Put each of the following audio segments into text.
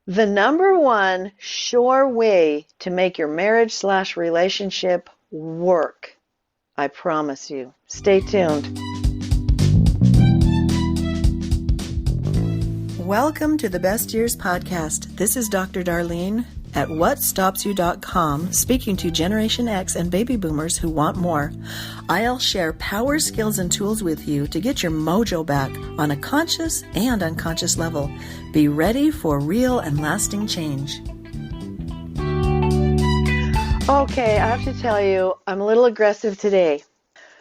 The number one sure way to make your marriage/relationship work. I promise you. Stay tuned. Welcome to the Best Years Podcast. This is Dr. Darlene at whatstopsyou.com, speaking to Generation X and baby boomers who want more. I'll share power, skills, and tools with you to get your mojo back on a conscious and unconscious level. Be ready for real and lasting change. Okay, I have to tell you, I'm a little aggressive today.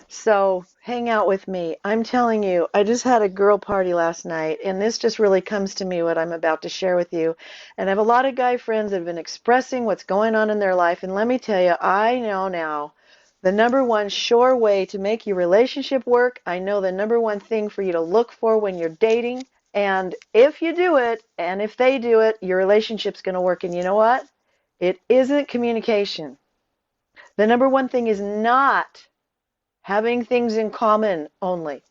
So hang out with me. I'm telling you, I just had a girl party last night, and this just really comes to me what I'm about to share with you. And I have a lot of guy friends that have been expressing what's going on in their life. And let me tell you, I know now the number one sure way to make your relationship work. I know the number one thing for you to look for when you're dating. And if you do it, and if they do it, your relationship's going to work. And you know what? It isn't communication. The number one thing is not having things in common only.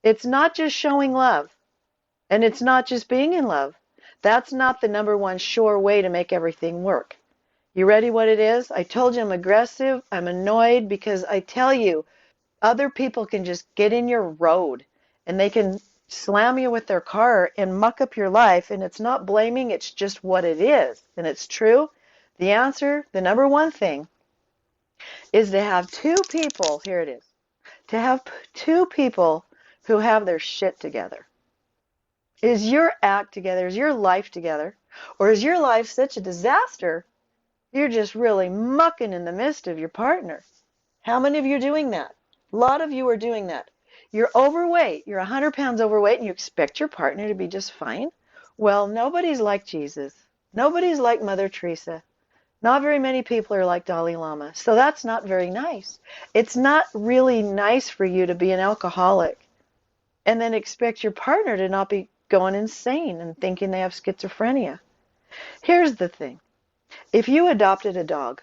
It's not just showing love, and it's not just being in love. That's not the number one sure way to make everything work. You ready what it is? I told you I'm aggressive. I'm annoyed because I tell you, other people can just get in your road and they can slam you with their car and muck up your life, and it's not blaming, it's just what it is. And it's true. The answer, the number one thing, is to have two people, here it is, to have two people who have their shit together. Is your act together? Is your life together? Or is your life such a disaster, you're just really mucking in the midst of your partner? How many of you are doing that? A lot of you are doing that. You're overweight. You're 100 pounds overweight, and you expect your partner to be just fine? Well, nobody's like Jesus. Nobody's like Mother Teresa. Not very many people are like Dalai Lama. So that's not very nice. It's not really nice for you to be an alcoholic and then expect your partner to not be going insane and thinking they have schizophrenia. Here's the thing. If you adopted a dog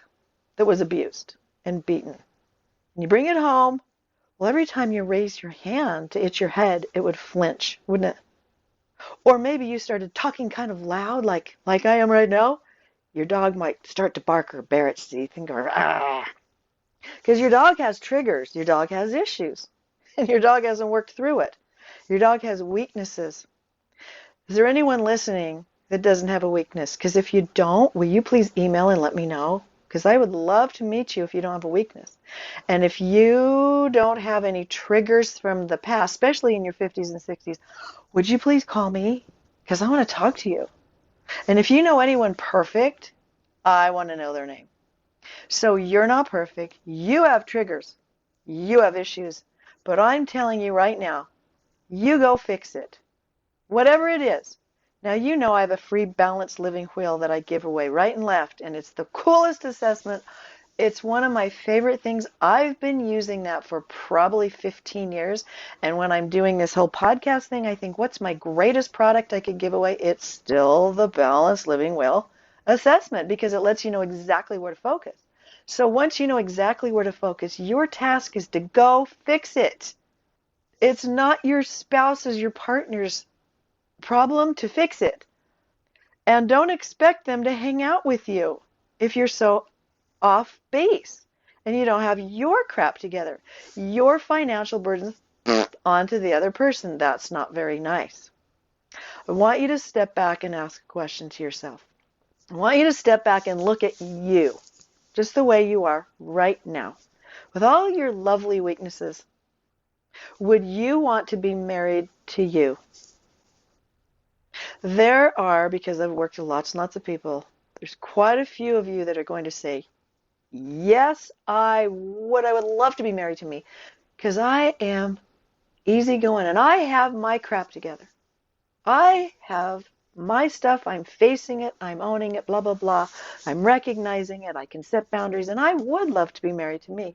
that was abused and beaten, and you bring it home, well, every time you raise your hand to itch your head, it would flinch, wouldn't it? Or maybe you started talking kind of loud, like I am right now. Your dog might start to bark or bare its teeth and go, ah. Because your dog has triggers. Your dog has issues. And your dog hasn't worked through it. Your dog has weaknesses. Is there anyone listening that doesn't have a weakness? Because if you don't, will you please email and let me know? Because I would love to meet you if you don't have a weakness. And if you don't have any triggers from the past, especially in your 50s and 60s, would you please call me? Because I want to talk to you. And if you know anyone perfect, I want to know their name. So you're not perfect. You have triggers. You have issues. But I'm telling you right now, you go fix it. Whatever it is. Now, you know I have a free balanced living wheel that I give away right and left, and it's the coolest assessment. It's one of my favorite things. I've been using that for probably 15 years. And when I'm doing this whole podcast thing, I think, what's my greatest product I could give away? It's still the Balanced Living Will assessment, because it lets you know exactly where to focus. So once you know exactly where to focus, your task is to go fix it. It's not your spouse's, your partner's problem to fix it. And don't expect them to hang out with you if you're so off base and you don't have your crap together, your financial burdens onto the other person. That's not very nice. I want you to step back and ask a question to yourself. I want you to step back and look at you, just the way you are right now, with all your lovely weaknesses. Would you want to be married to you? There are, because I've worked with lots and lots of people, there's quite a few of you that are going to say, yes, I would. I would love to be married to me because I am easygoing and I have my crap together. I have my stuff. I'm facing it. I'm owning it, blah, blah, blah. I'm recognizing it. I can set boundaries, and I would love to be married to me.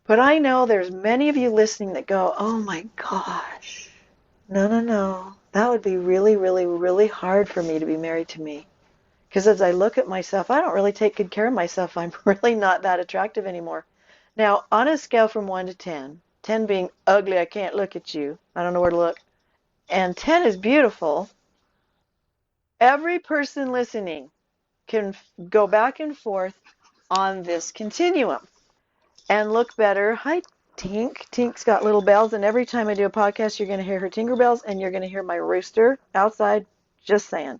But I know there's many of you listening that go, oh my gosh, no. That would be really, really, really hard for me to be married to me. Because as I look at myself, I don't really take good care of myself. I'm really not that attractive anymore. Now, on a scale from 1 to 10, 10 being ugly, I can't look at you, I don't know where to look, and 10 is beautiful, Every person listening can go back and forth on this continuum and look better. Hi, Tink. Tink's got little bells, and every time I do a podcast, you're going to hear her tinker bells, and you're going to hear my rooster outside. Just saying.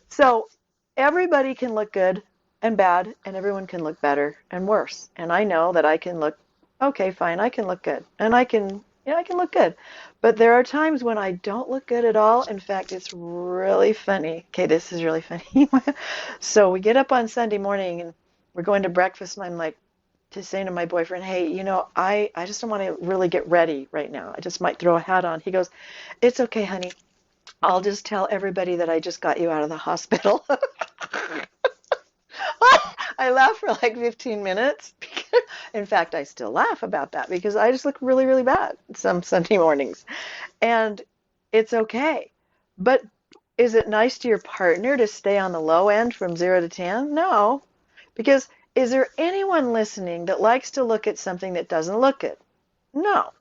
So everybody can look good and bad, and everyone can look better and worse. And I know that I can look, okay, fine, I can look good, and I can look good. But there are times when I don't look good at all. In fact, it's really funny. Okay, this is really funny. So we get up on Sunday morning, and we're going to breakfast, and I'm like, just saying to my boyfriend, hey, I just don't want to really get ready right now. I just might throw a hat on. He goes, it's okay, honey. I'll just tell everybody that I just got you out of the hospital. I laughed for like 15 minutes. In fact, I still laugh about that because I just look really, really bad some Sunday mornings. And it's okay. But is it nice to your partner to stay on the low end from 0 to 10? No. Because is there anyone listening that likes to look at something that doesn't look good? No.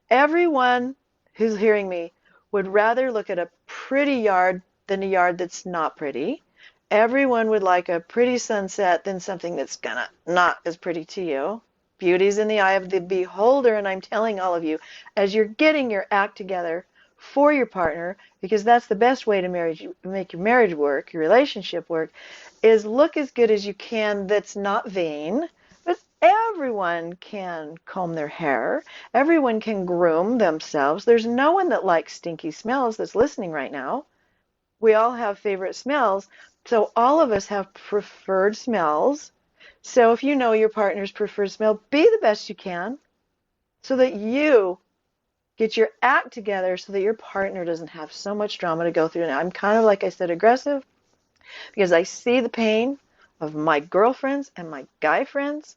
Everyone who's hearing me would rather look at a pretty yard than a yard that's not pretty. Everyone would like a pretty sunset than something that's gonna not as pretty to you. Beauty's in the eye of the beholder, and I'm telling all of you, as you're getting your act together for your partner, because that's the best way to make your marriage work, your relationship work, is look as good as you can that's not vain. But everyone can comb their hair. Everyone can groom themselves. There's no one that likes stinky smells that's listening right now. We all have favorite smells. So all of us have preferred smells. So if you know your partner's preferred smell, be the best you can so that you get your act together so that your partner doesn't have so much drama to go through. Now, I'm kind of, like I said, aggressive because I see the pain of my girlfriends and my guy friends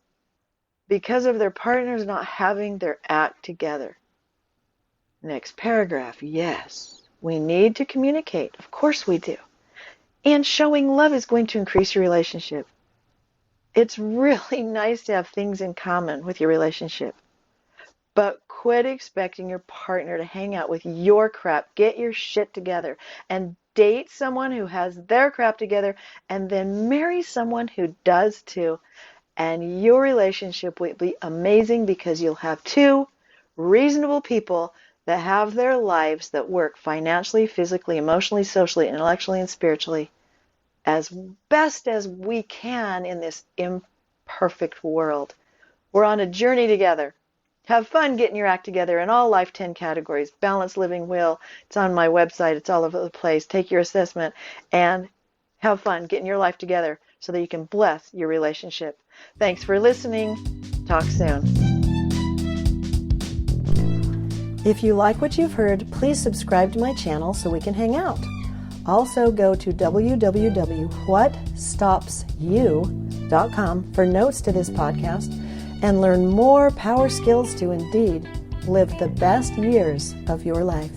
because of their partners not having their act together. Next paragraph, yes, we need to communicate. Of course we do. And showing love is going to increase your relationship. It's really nice to have things in common with your relationship. But quit expecting your partner to hang out with your crap. Get your shit together and date someone who has their crap together and then marry someone who does too. And your relationship will be amazing because you'll have two reasonable people that have their lives that work financially, physically, emotionally, socially, intellectually, and spiritually as best as we can in this imperfect world. We're on a journey together. Have fun getting your act together in all Life 10 categories. Balanced Living Will. It's on my website. It's all over the place. Take your assessment and have fun getting your life together so that you can bless your relationship. Thanks for listening. Talk soon. If you like what you've heard, please subscribe to my channel so we can hang out. Also go to www.whatstopsyou.com for notes to this podcast and learn more power skills to indeed live the best years of your life.